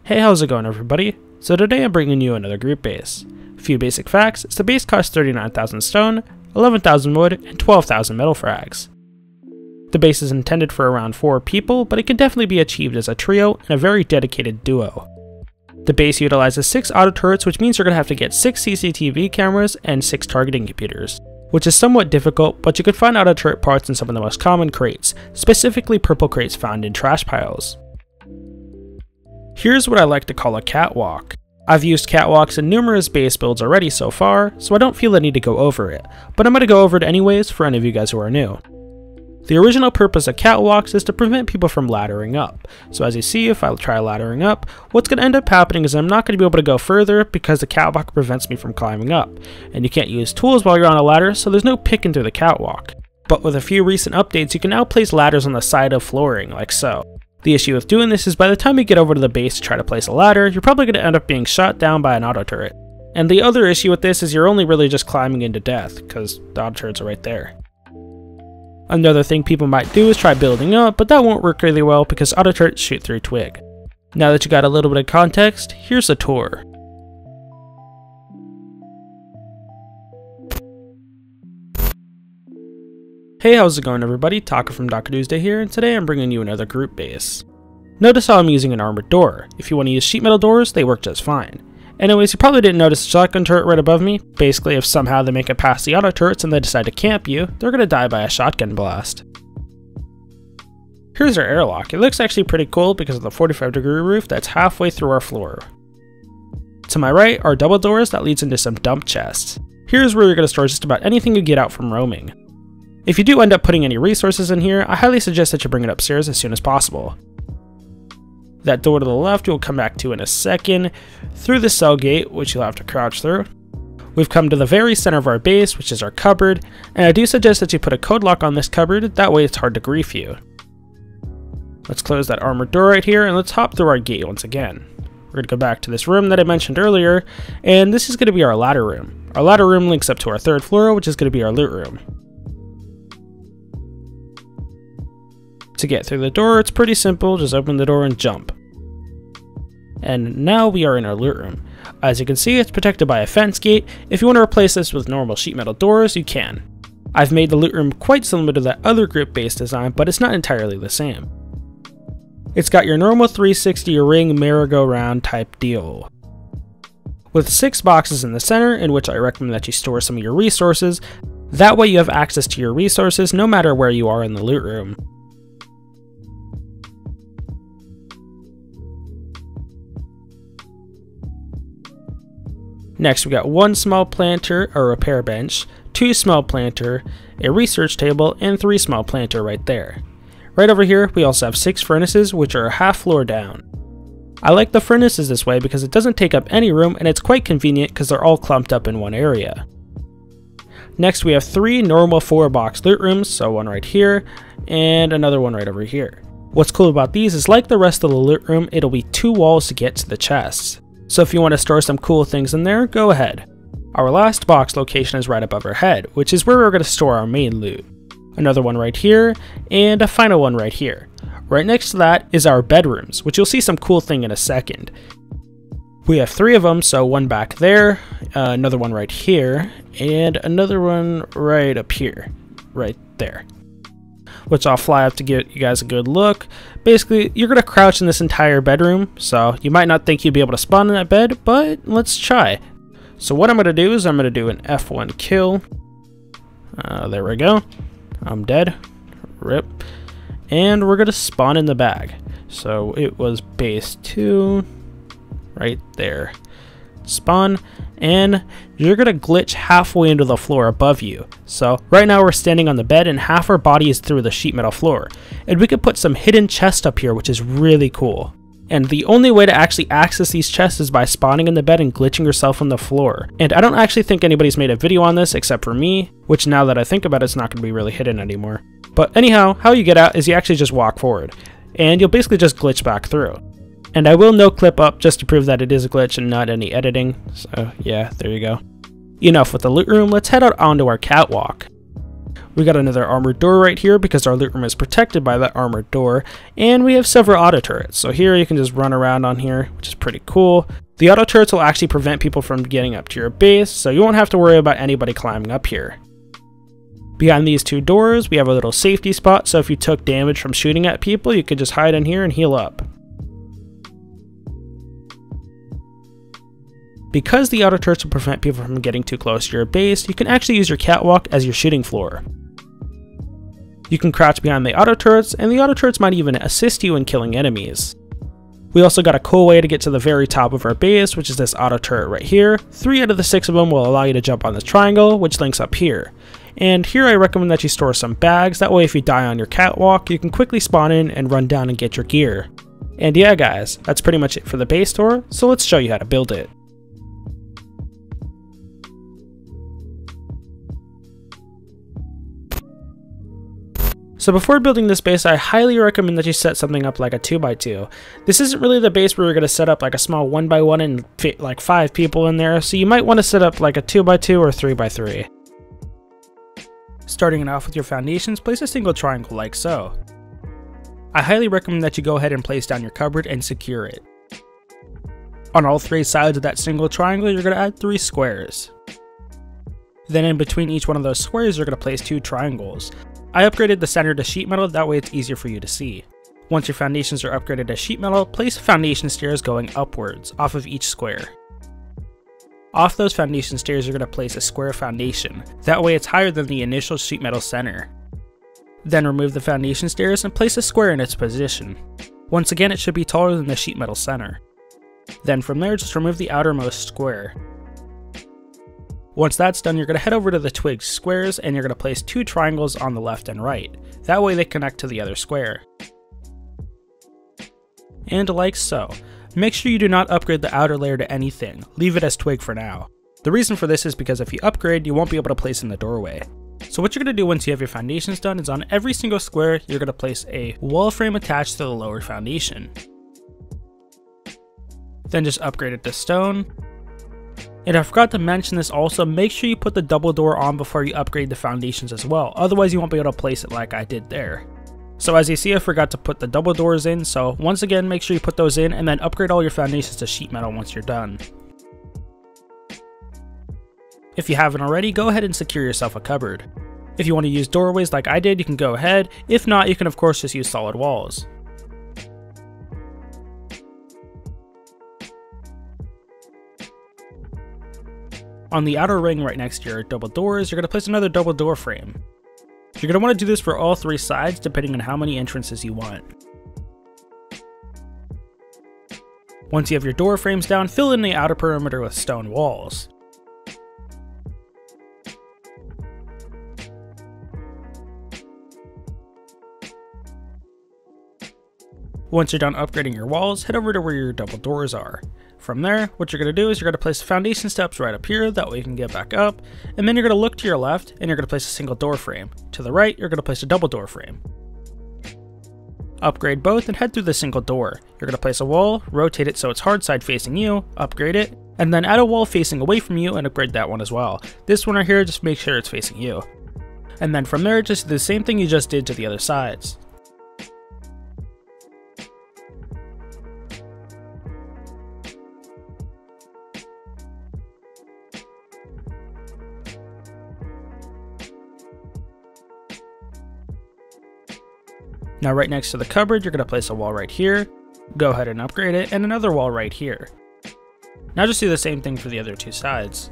Hey, how's it going everybody? So today I'm bringing you another group base. A few basic facts is the base costs 39,000 stone, 11,000 wood, and 12,000 metal frags. The base is intended for around 4 people, but it can definitely be achieved as a trio and a very dedicated duo. The base utilizes 6 auto turrets, which means you're going to have to get 6 CCTV cameras and 6 targeting computers, which is somewhat difficult, but you can find auto turret parts in some of the most common crates, specifically purple crates found in trash piles. Here's what I like to call a catwalk. I've used catwalks in numerous base builds already so far, so I don't feel the need to go over it, but I'm going to go over it anyways for any of you guys who are new. The original purpose of catwalks is to prevent people from laddering up. So as you see, if I try laddering up, what's going to end up happening is I'm not going to be able to go further because the catwalk prevents me from climbing up. And you can't use tools while you're on a ladder, so there's no picking through the catwalk. But with a few recent updates, you can now place ladders on the side of flooring, like so. The issue with doing this is by the time you get over to the base to try to place a ladder, you're probably going to end up being shot down by an auto turret. And the other issue with this is you're only really just climbing into death, because the auto turrets are right there. Another thing people might do is try building up, but that won't work really well because auto turrets shoot through twig. Now that you got a little bit of context, here's a tour. Hey, how's it going everybody? Taka from Daka Tuesday here, and today I'm bringing you another group base. Notice how I'm using an armored door. If you want to use sheet metal doors, they work just fine. Anyways, you probably didn't notice the shotgun turret right above me. Basically, if somehow they make it past the auto turrets and they decide to camp you, they're going to die by a shotgun blast. Here's our airlock. It looks actually pretty cool because of the 45-degree roof that's halfway through our floor. To my right are double doors that leads into some dump chests. Here's where you're going to store just about anything you get out from roaming. If you do end up putting any resources in here, I highly suggest that you bring it upstairs as soon as possible. That door to the left we'll come back to in a second, through the cell gate, which you'll have to crouch through. We've come to the very center of our base, which is our cupboard, and I do suggest that you put a code lock on this cupboard, that way it's hard to grief you. Let's close that armored door right here, and let's hop through our gate once again. We're going to go back to this room that I mentioned earlier, and this is going to be our ladder room. Our ladder room links up to our 3rd floor, which is going to be our loot room. To get through the door, it's pretty simple, just open the door and jump. And now we are in our loot room. As you can see, it's protected by a fence gate. If you want to replace this with normal sheet metal doors, you can. I've made the loot room quite similar to that other group base design, but it's not entirely the same. It's got your normal 360 ring merry-go-round type deal, with 6 boxes in the center in which I recommend that you store some of your resources. That way you have access to your resources no matter where you are in the loot room. Next we got 1 small planter, a repair bench, 2 small planter, a research table, and 3 small planter right there. Right over here we also have 6 furnaces, which are half floor down. I like the furnaces this way because it doesn't take up any room and it's quite convenient because they're all clumped up in one area. Next we have 3 normal 4-box loot rooms, so one right here and another one right over here. What's cool about these is, like the rest of the loot room, it'll be 2 walls to get to the chests. So if you want to store some cool things in there, go ahead. Our last box location is right above our head, which is where we're going to store our main loot. Another one right here, and a final one right here. Right next to that is our bedrooms, which you'll see some cool thing in a second. We have 3 of them, so one back there, another one right here, and another one right up here, right there. Which I'll fly up to get you guys a good look. Basically, you're going to crouch in this entire bedroom, so you might not think you'd be able to spawn in that bed, but let's try. So what I'm going to do is I'm going to do an F1 kill. There we go. I'm dead. Rip. And we're going to spawn in the bag. So it was base 2, right there. Spawn, and you're going to glitch halfway into the floor above you. So right now we're standing on the bed and half our body is through the sheet metal floor. And we could put some hidden chests up here, which is really cool. And the only way to actually access these chests is by spawning in the bed and glitching yourself on the floor. And I don't actually think anybody's made a video on this except for me, which now that I think about it, it's not going to be really hidden anymore. But anyhow, how you get out is you actually just walk forward. And you'll basically just glitch back through. And I will no clip up just to prove that it is a glitch and not any editing. So yeah, there you go. Enough with the loot room, let's head out onto our catwalk. We got another armored door right here because our loot room is protected by that armored door, and we have several auto turrets. So here you can just run around on here, which is pretty cool. The auto turrets will actually prevent people from getting up to your base, so you won't have to worry about anybody climbing up here. Behind these two doors, we have a little safety spot, so if you took damage from shooting at people, you could just hide in here and heal up. Because the auto turrets will prevent people from getting too close to your base, you can actually use your catwalk as your shooting floor. You can crouch behind the auto turrets, and the auto turrets might even assist you in killing enemies. We also got a cool way to get to the very top of our base, which is this auto turret right here. 3 out of the 6 of them will allow you to jump on this triangle, which links up here. And here I recommend that you store some bags, that way if you die on your catwalk, you can quickly spawn in and run down and get your gear. And yeah guys, that's pretty much it for the base tour, so let's show you how to build it. So before building this base, I highly recommend that you set something up like a 2x2. This isn't really the base where you're going to set up like a small 1x1 and fit like 5 people in there, so you might want to set up like a 2x2 or 3x3. Starting it off with your foundations, place a single triangle like so. I highly recommend that you go ahead and place down your cupboard and secure it. On all 3 sides of that single triangle, you're going to add 3 squares. Then in between each one of those squares, you're going to place 2 triangles. I upgraded the center to sheet metal, that way it's easier for you to see. Once your foundations are upgraded to sheet metal, place foundation stairs going upwards, off of each square. Off those foundation stairs, you're going to place a square foundation, that way it's higher than the initial sheet metal center. Then remove the foundation stairs and place a square in its position. Once again, it should be taller than the sheet metal center. Then from there, just remove the outermost square. Once that's done, you're going to head over to the twig squares and you're going to place 2 triangles on the left and right. That way they connect to the other square. And like so. Make sure you do not upgrade the outer layer to anything, leave it as twig for now. The reason for this is because if you upgrade, you won't be able to place in the doorway. So what you're going to do once you have your foundations done is on every single square, you're going to place a wall frame attached to the lower foundation. Then just upgrade it to stone. And I forgot to mention this also, make sure you put the double door on before you upgrade the foundations as well, otherwise you won't be able to place it like I did there. So as you see, I forgot to put the double doors in, so once again make sure you put those in and then upgrade all your foundations to sheet metal once you're done. If you haven't already, go ahead and secure yourself a cupboard. If you want to use doorways like I did, you can go ahead. If not, you can of course just use solid walls. On the outer ring right next to your double doors, you're going to place another double door frame. You're going to want to do this for all 3 sides depending on how many entrances you want. Once you have your door frames down, fill in the outer perimeter with stone walls. Once you're done upgrading your walls, head over to where your double doors are. From there, what you're going to do is you're going to place foundation steps right up here, that way you can get back up, and then you're going to look to your left and you're going to place a single door frame. To the right, you're going to place a double door frame. Upgrade both and head through the single door. You're going to place a wall, rotate it so it's hard side facing you, upgrade it, and then add a wall facing away from you and upgrade that one as well. This one right here, just make sure it's facing you. And then from there, just do the same thing you just did to the other sides. Now right next to the cupboard, you're going to place a wall right here, go ahead and upgrade it, and another wall right here. Now just do the same thing for the other 2 sides.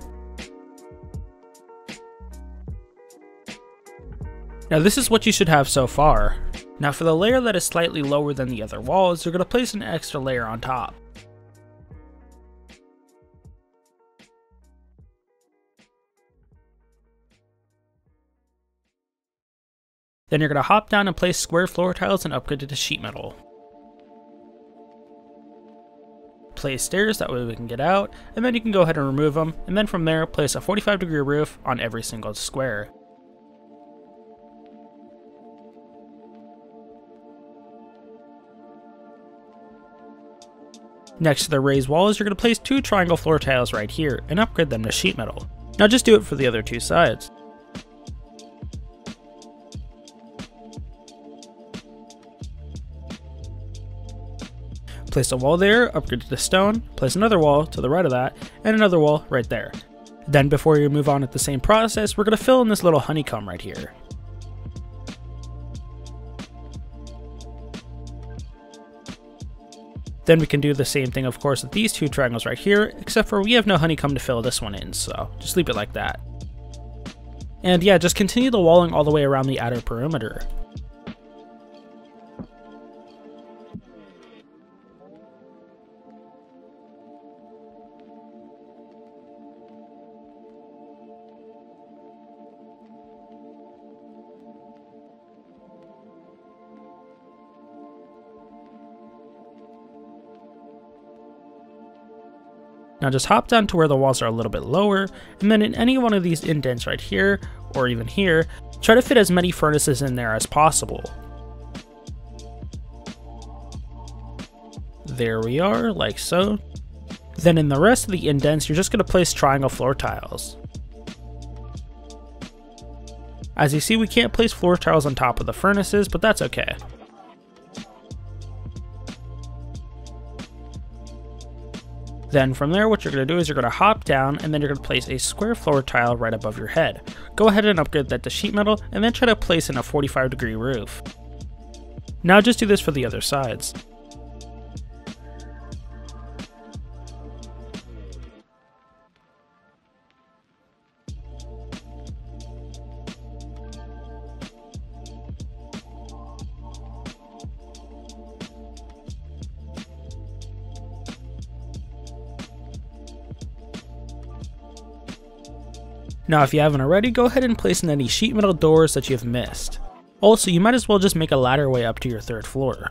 Now this is what you should have so far. Now for the layer that is slightly lower than the other walls, you're going to place an extra layer on top. Then you're going to hop down and place square floor tiles and upgrade it to sheet metal. Place stairs, that way we can get out, and then you can go ahead and remove them, and then from there place a 45-degree roof on every single square. Next to the raised walls, you're going to place 2 triangle floor tiles right here, and upgrade them to sheet metal. Now just do it for the other 2 sides. Place a wall there, upgrade it to stone, place another wall to the right of that, and another wall right there. Then before you move on with the same process, we're going to fill in this little honeycomb right here. Then we can do the same thing, of course, with these two triangles right here, except for we have no honeycomb to fill this one in, so just leave it like that. And yeah, just continue the walling all the way around the outer perimeter. Now just hop down to where the walls are a little bit lower, and then in any one of these indents right here, or even here, try to fit as many furnaces in there as possible. There we are, like so. Then in the rest of the indents, you're just going to place triangle floor tiles. As you see, we can't place floor tiles on top of the furnaces, but that's okay. Then from there, what you're going to do is you're going to hop down, and then you're going to place a square floor tile right above your head. Go ahead and upgrade that to sheet metal, and then try to place in a 45-degree roof. Now just do this for the other sides. Now if you haven't already, go ahead and place in any sheet metal doors that you've missed. Also, you might as well just make a ladder way up to your third floor.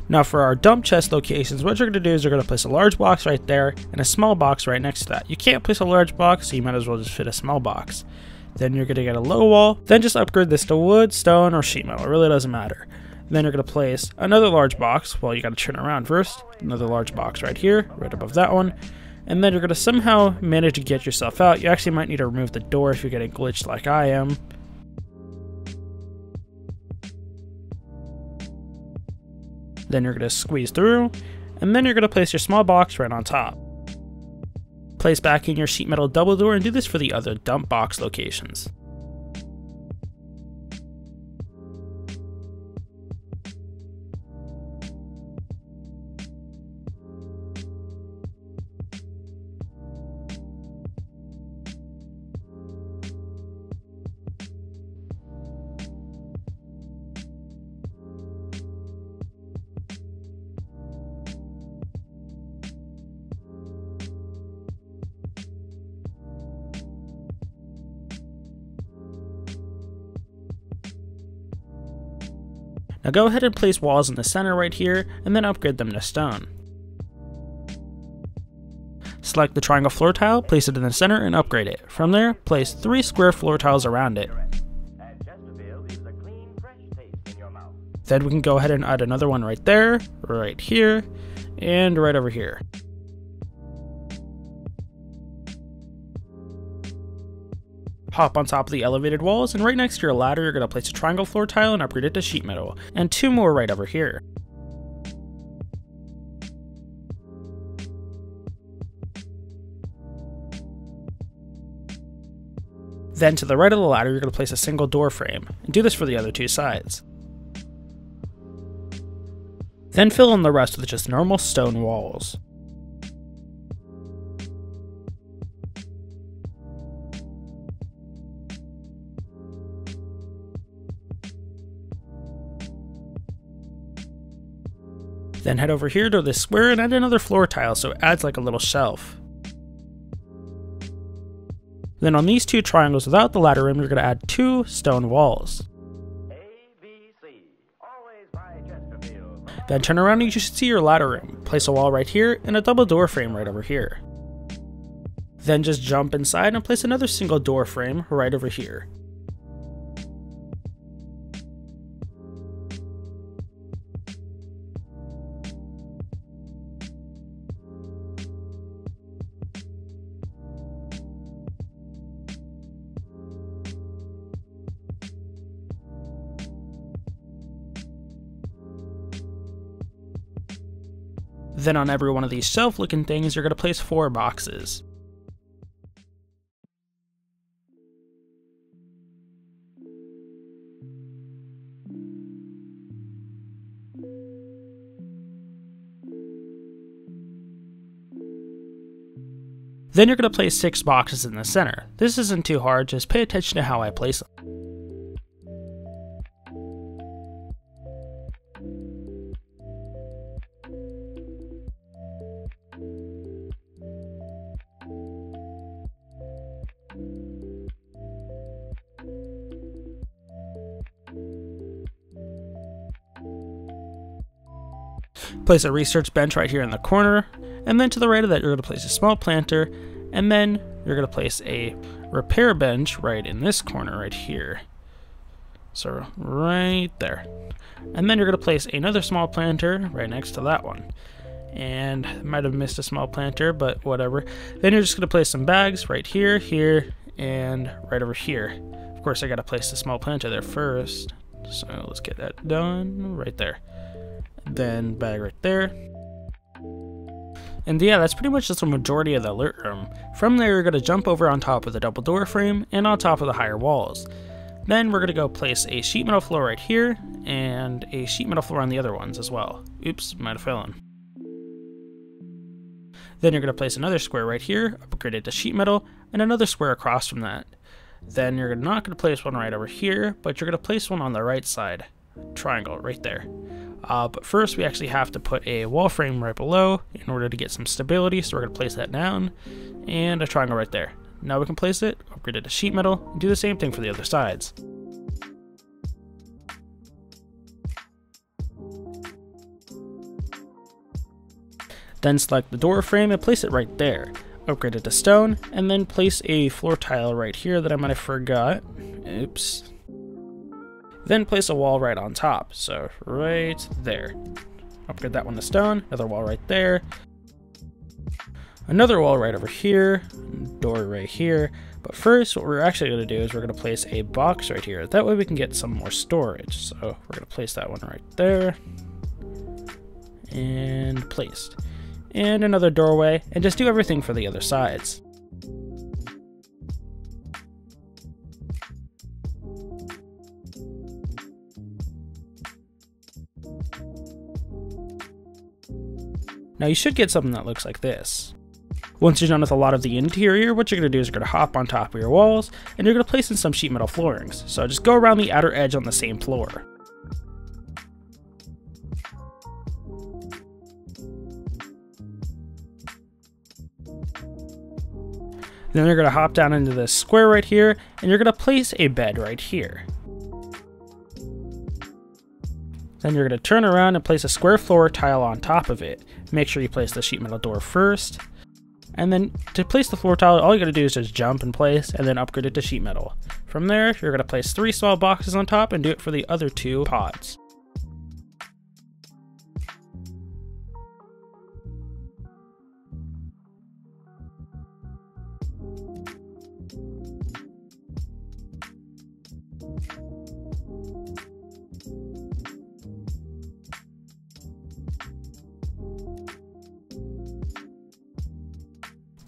Now for our dump chest locations, what you're going to do is you're going to place a large box right there and a small box right next to that. You can't place a large box, so you might as well just fit a small box. Then you're going to get a low wall, then just upgrade this to wood, stone, or sheet metal. It really doesn't matter. Then you're going to place another large box. Well, you got to turn around first. Another large box right here, right above that one. And then you're going to somehow manage to get yourself out. You actually might need to remove the door if you're getting glitched like I am. Then you're going to squeeze through, and then you're going to place your small box right on top. Place back in your sheet metal double door, and do this for the other dump box locations. Now go ahead and place walls in the center right here, and then upgrade them to stone. Select the triangle floor tile, place it in the center, and upgrade it. From there, place 3 square floor tiles around it. Then we can go ahead and add another one right there, right here, and right over here. Hop on top of the elevated walls, and right next to your ladder, you're going to place a triangle floor tile and upgrade it to sheet metal, and 2 more right over here. Then to the right of the ladder, you're going to place a single door frame, and do this for the other 2 sides. Then fill in the rest with just normal stone walls. Then head over here to this square and add another floor tile so it adds like a little shelf. Then on these two triangles without the ladder rim, you're going to add 2 stone walls. Then turn around and you should see your ladder rim. Place a wall right here and a double door frame right over here. Then just jump inside and place another single door frame right over here. Then on every one of these shelf looking things, you're going to place 4 boxes. Then you're going to place 6 boxes in the center. This isn't too hard, just pay attention to how I place them. Place a research bench right here in the corner, and then to the right of that you're going to place a small planter, and then you're going to place a repair bench right in this corner right here. So right there. And then you're going to place another small planter right next to that one. And I might have missed a small planter, but whatever. Then you're just going to place some bags right here, here, and right over here. Of course I got to place the small planter there first. So let's get that done right there. Then bag right there. And yeah, that's pretty much just the majority of the alert room. From there, you're going to jump over on top of the double door frame and on top of the higher walls. Then we're going to go place a sheet metal floor right here and a sheet metal floor on the other ones as well. Oops, might have fallen. Then you're going to place another square right here, upgraded to sheet metal, and another square across from that. Then you're not going to place one right over here, but you're going to place one on the right side. Triangle right there. But first we actually have to put a wall frame right below in order to get some stability, so we're going to place that down, and a triangle right there. Now we can place it, upgrade it to sheet metal, and do the same thing for the other sides. Then select the door frame and place it right there. Upgrade it to stone, and then place a floor tile right here that I might have forgot. Oops. Then place a wall right on top, so right there. Upgrade that one to stone, another wall right there. Another wall right over here, door right here. But first, what we're actually going to do is we're going to place a box right here. That way we can get some more storage. So we're going to place that one right there. And placed. And another doorway, and just do everything for the other sides. Now you should get something that looks like this. Once you're done with a lot of the interior, what you're going to do is you're going to hop on top of your walls, and you're going to place in some sheet metal floorings. So just go around the outer edge on the same floor. Then you're going to hop down into this square right here, and you're going to place a bed right here. Then you're going to turn around and place a square floor tile on top of it. Make sure you place the sheet metal door first. And then to place the floor tile, all you got to do is just jump in place and then upgrade it to sheet metal. From there, you're going to place 3 small boxes on top and do it for the other 2 pods.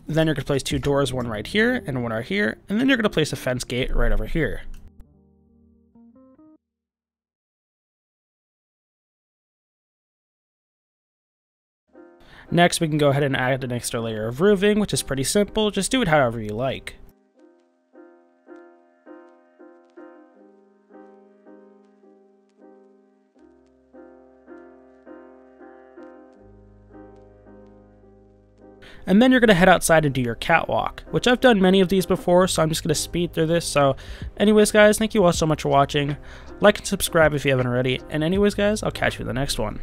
Then you're going to place 2 doors, one right here and one right here, and then you're going to place a fence gate right over here. Next, we can go ahead and add an extra layer of roofing, which is pretty simple. Just do it however you like. And then you're going to head outside and do your catwalk, which I've done many of these before, so I'm just going to speed through this. So anyways guys, thank you all so much for watching. Like and subscribe if you haven't already. And anyways guys, I'll catch you in the next one.